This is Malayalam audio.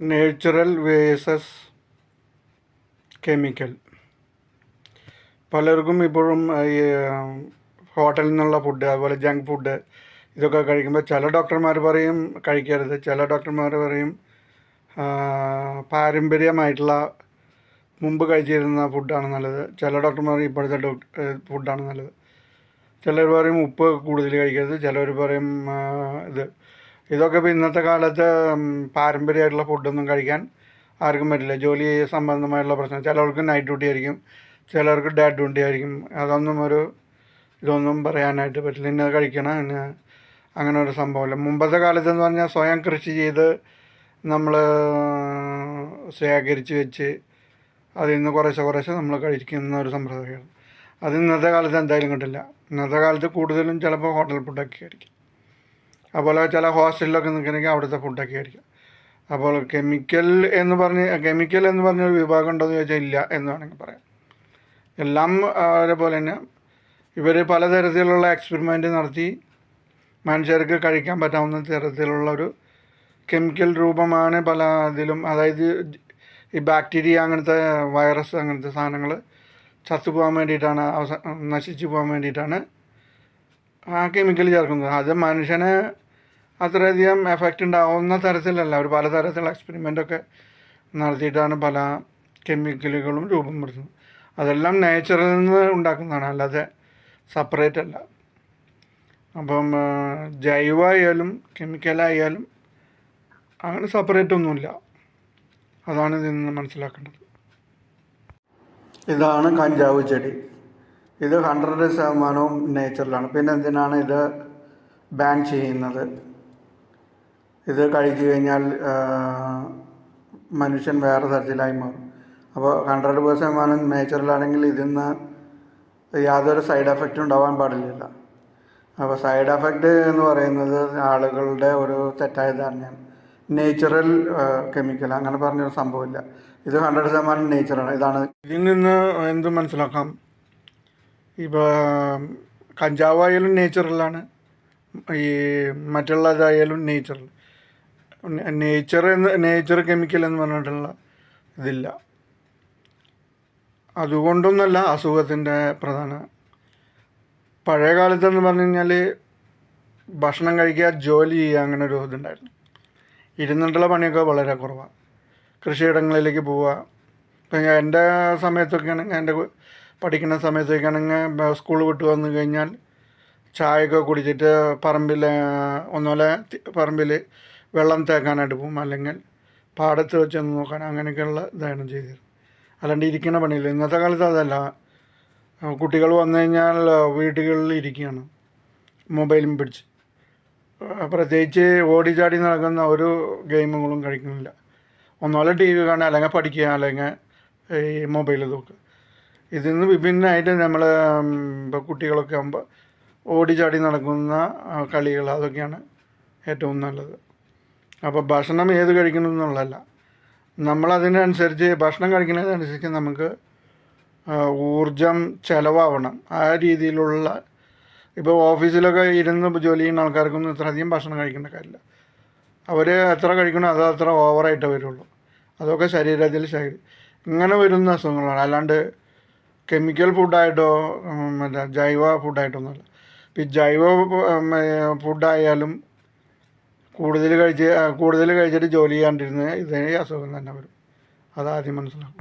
Natural versus chemical. പലർക്കും ഇപ്പോഴും ഈ ഹോട്ടലിൽ നിന്നുള്ള ഫുഡ്, അതുപോലെ ജങ്ക് ഫുഡ് ഇതൊക്കെ കഴിക്കുമ്പോൾ ചില ഡോക്ടർമാർ പറയും കഴിക്കരുത്, ചില ഡോക്ടർമാർ പറയും പാരമ്പര്യമായിട്ടുള്ള മുമ്പ് കഴിച്ചിരുന്ന ഫുഡാണ് നല്ലത്, ചില ഡോക്ടർമാർ ഇപ്പോഴത്തെ ഫുഡാണ് നല്ലത്. ചിലർ പറയും ഉപ്പ് കൂടുതൽ കഴിക്കരുത്, ചിലർ പറയും ഇതൊക്കെ ഇപ്പോൾ ഇന്നത്തെ കാലത്ത് പാരമ്പര്യമായിട്ടുള്ള ഫുഡൊന്നും കഴിക്കാൻ ആർക്കും പറ്റില്ല. ജോലി സംബന്ധമായിട്ടുള്ള പ്രശ്നം, ചിലർക്ക് നൈറ്റ് ഡ്യൂട്ടി ആയിരിക്കും, ചിലർക്ക് ഡേ ഡ്യൂട്ടി ആയിരിക്കും. ഇതൊന്നും പറയാനായിട്ട് പറ്റില്ല, ഇന്നത് കഴിക്കണം അങ്ങനെ ഒരു സംഭവമില്ല. മുമ്പത്തെ കാലത്തെന്ന് പറഞ്ഞാൽ സ്വയം കൃഷി ചെയ്ത് നമ്മൾ ശേഖരിച്ച് വെച്ച് അതിൽ നിന്ന് കുറേശ്ശെ നമ്മൾ കഴിക്കുന്ന ഒരു സമ്പ്രദായമാണ്. അത് ഇന്നത്തെ കാലത്ത് എന്തായാലും കിട്ടില്ല. ഇന്നത്തെ കാലത്ത് കൂടുതലും ചിലപ്പോൾ ഹോട്ടൽ ഫുഡൊക്കെ ആയിരിക്കും, അതുപോലെ ചില ഹോസ്റ്റലിലൊക്കെ നിൽക്കണമെങ്കിൽ അവിടുത്തെ ഫുഡൊക്കെ ആയിരിക്കും. അപ്പോൾ കെമിക്കൽ എന്ന് പറഞ്ഞൊരു വിഭാഗം ഉണ്ടോയെന്ന് ചോദിച്ചാൽ ഇല്ല എന്ന് വേണമെങ്കിൽ പറയാം. എല്ലാം അതേപോലെ തന്നെ ഇവർ പലതരത്തിലുള്ള എക്സ്പെരിമെൻ്റ് നടത്തി മനുഷ്യർക്ക് കഴിക്കാൻ പറ്റാവുന്ന തരത്തിലുള്ള ഒരു കെമിക്കൽ രൂപമാണ് പല ഇതിലും. അതായത് ഈ ബാക്ടീരിയ, അങ്ങനത്തെ വൈറസ്, അങ്ങനത്തെ സാധനങ്ങൾ ചത്തുപോകാൻ വേണ്ടിയിട്ടാണ്, നശിച്ചു പോകാൻ വേണ്ടിയിട്ടാണ് ആ കെമിക്കൽ ചേർക്കുന്നത്. അത് മനുഷ്യനെ അത്രയധികം എഫക്റ്റ് ഉണ്ടാവുന്ന തരത്തിലല്ല. അവർ പലതരത്തിലുള്ള എക്സ്പെരിമെൻ്റൊക്കെ നടത്തിയിട്ടാണ് പല കെമിക്കലുകളും രൂപപ്പെടുത്തുന്നത്. അതെല്ലാം നേച്ചറിൽ നിന്ന് ഉണ്ടാക്കുന്നതാണ്, അല്ലാതെ സെപ്പറേറ്റ് അല്ല. അപ്പം ജൈവമായാലും കെമിക്കലായാലും അങ്ങനെ സെപ്പറേറ്റ് ഒന്നുമില്ല. അതാണ് ഇതിൽ നിന്ന് മനസ്സിലാക്കേണ്ടത്. ഇതാണ് കഞ്ചാവ് ചെടി. ഇത് 100% നേച്ചറിലാണ്. പിന്നെ എന്തിനാണ് ഇത് ബാൻ ചെയ്യുന്നത്? ഇത് കഴിച്ചു കഴിഞ്ഞാൽ മനുഷ്യൻ വേറെ തരത്തിലായി മാറും. അപ്പോൾ 100% നേച്ചറിലാണെങ്കിൽ ഇതിൽ നിന്ന് യാതൊരു സൈഡ് എഫക്റ്റും ഉണ്ടാവാൻ പാടില്ല. അപ്പോൾ സൈഡ് എഫക്റ്റ് എന്ന് പറയുന്നത് ആളുകളുടെ ഒരു തെറ്റായ ധാരണയാണ്. നേച്ചുറൽ കെമിക്കൽ അങ്ങനെ പറഞ്ഞൊരു സംഭവമില്ല. ഇത് 100% നേച്ചറാണ്. ഇതിൽ നിന്ന് എന്ത് മനസ്സിലാക്കാം? ഇപ്പോൾ കഞ്ചാവായാലും നേച്ചുറലാണ്, ഈ മറ്റുള്ളതായാലും നേച്ചുറൽ. നേച്ചർ കെമിക്കൽ എന്ന് പറഞ്ഞിട്ടുള്ള ഇതില്ല. അതുകൊണ്ടൊന്നല്ല അസുഖത്തിൻ്റെ പ്രധാന. പഴയ കാലത്തെന്ന് പറഞ്ഞു കഴിഞ്ഞാൽ ഭക്ഷണം കഴിക്കുക, ജോലി ചെയ്യുക, അങ്ങനെ ഒരു ഇതുണ്ടായിരുന്നു. ഇരുന്നിട്ടുള്ള പണിയൊക്കെ വളരെ കുറവാണ്. കൃഷിയിടങ്ങളിലേക്ക് പോവുക. ഇപ്പം എൻ്റെ സമയത്തൊക്കെ ആണെങ്കിൽ, എൻ്റെ പഠിക്കുന്ന സമയത്തൊക്കെ ആണെങ്കിൽ സ്കൂൾ വിട്ട് വന്നു കഴിഞ്ഞാൽ ചായയൊക്കെ കുടിച്ചിട്ട് ഒന്നുപോലെ പറമ്പിൽ വെള്ളം തേക്കാനായിട്ട് പോകും, അല്ലെങ്കിൽ പാടത്ത് വെച്ചൊന്ന് നോക്കാൻ, അങ്ങനെയൊക്കെയുള്ള ഇതാണ് ചെയ്തത്. അല്ലാണ്ട് ഇരിക്കുന്ന പണിയില്ല. ഇന്നത്തെ കാലത്ത് അതല്ല. കുട്ടികൾ വന്നു കഴിഞ്ഞാൽ വീടുകളിൽ ഇരിക്കുകയാണ് മൊബൈലും പിടിച്ച്. പ്രത്യേകിച്ച് ഓടിച്ചാടി നടക്കുന്ന ഒരു ഗെയിമുകളും കളിക്കുന്നില്ല. ഒന്നുപോലെ ടി വി കാണുക, അല്ലെങ്കിൽ പഠിക്കുക, അല്ലെങ്കിൽ ഈ മൊബൈൽ നോക്കുക. ഇതിൽ നിന്ന് വിഭിന്നമായിട്ട് നമ്മൾ ഇപ്പോൾ കുട്ടികളൊക്കെ ആകുമ്പോൾ ഓടിച്ചാടി നടക്കുന്ന കളികൾ, അതൊക്കെയാണ് ഏറ്റവും നല്ലത്. അപ്പോൾ ഭക്ഷണം ഏത് കഴിക്കണം എന്നുള്ളതല്ല, നമ്മളതിനനുസരിച്ച് ഭക്ഷണം കഴിക്കുന്നതിനനുസരിച്ച് നമുക്ക് ഊർജം ചിലവാവണം. ആ രീതിയിലുള്ള, ഇപ്പോൾ ഓഫീസിലൊക്കെ ഇരുന്ന് ജോലി ചെയ്യുന്ന ആൾക്കാർക്കൊന്നും ഇത്രയധികം ഭക്ഷണം കഴിക്കേണ്ട കാര്യമില്ല. അവർ എത്ര കഴിക്കണോ അത് അത്ര ഓവറായിട്ടേ വരുള്ളൂ. അതൊക്കെ ശരീരത്തിൽ ഇങ്ങനെ വരുന്ന അസുഖങ്ങളാണ്, അല്ലാണ്ട് കെമിക്കൽ ഫുഡായിട്ടോ ജൈവ ഫുഡായിട്ടൊന്നുമല്ല. ഇപ്പോൾ ഈ ജൈവ ഫുഡായാലും കൂടുതൽ കഴിച്ചിട്ട് ജോലി ചെയ്യാണ്ടിരുന്ന് ഇതേ അസുഖം തന്നെ വരും. അതാദ്യം മനസ്സിലാക്കും.